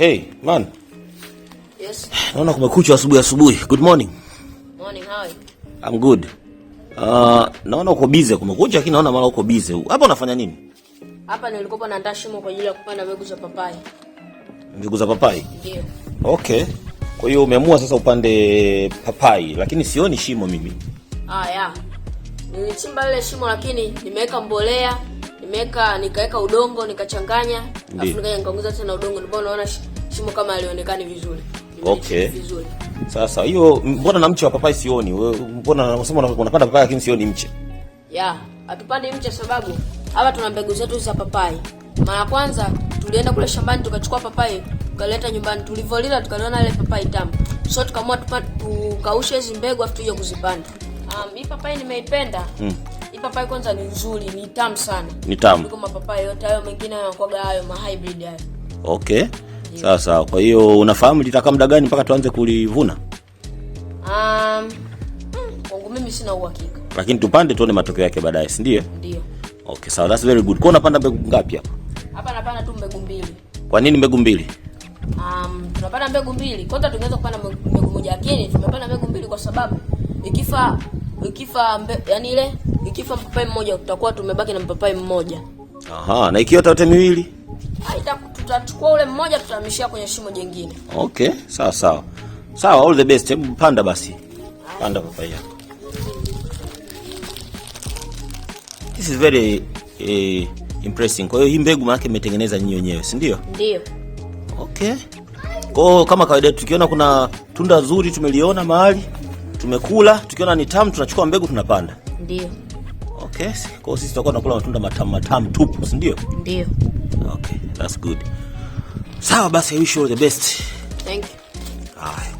Hey, man. Yes. Naona kumekucha asubuhi. Good morning. Morning, how are you? I'm good. Naona uko busy kumekucha, lakini naona mara uko busy. Hapa unafanya nini? Hapa nilikopa naandaa shimo kwa ajili ya kupanda mbegu za papai. Mbegu za papai? Ndio. Okay. Kwa hiyo umeamua sasa upande papai, lakini sioni shimo mimi. Yeah. Nilichimba ile shimo lakini nimeweka mbolea, nikaweka udongo, nikachanganya, alafu nikaongeza tena udongo, ndipo naona shimo kama alionekani vizuri. Okay. Vizuri. Sasa hiyo mbona na mche wa papai sioni? Wewe mbona unasema unapanda papai lakini sioni mche? Hatupandi mche sababu hapa tuna mbegu zetu za papai. Mara kwanza tulienda kule shambani tukachukua papai, tukaleta nyumbani, tulivolila tukaliona ile papai tamu. So tukaamua tukaushe hizo mbegu afu tuje kuzipanda. Hii papai nimeipenda. Hii papai kwanza ni nzuri, ni tamu sana. Ni tamu. Kama papai yote hayo mengine yanakuwa hayo ma hybrid hayo. Okay. Sasa kwa hiyo unafahamu litakaa muda gani mpaka tuanze kulivuna? Kwangu mimi sina uhakika. Lakini tupande tuone matokeo yake baadaye, si ndio? Ndio. Okay, so that's very good. Kwa unapanda mbegu ngapi hapa? Hapa napanda tu mbegu 2. Kwa nini mbegu 2? Tunapanda mbegu 2. Kwanza tungeweza kupanda mbegu moja, lakini tumepanda mbegu 2 kwa sababu ikifa mpapai mmoja tutakuwa tumebaki na mpapai mmoja. Aha, na ikiota yote miwili? Tutachukua ule mmoja tutahamishia kwenye shimo jingine. Okay, sawa. Sawa, all the best. Hebu panda basi. Panda papai yako. This is very impressive. Kwa hiyo hii mbegu maana imetengeneza nyinyi wenyewe, si ndio? Ndio. Okay. Kwa kama kawaida tukiona kuna tunda zuri tumeliona mahali, tumekula, tukiona ni tamu tunachukua mbegu tunapanda. Ndio. Okay. Kwa sisi tutakuwa tunakula matunda matamu tupu, si ndio? Ndio. Okay, that's good. Sawa basi, I wish you all the best. Thank you. Bye.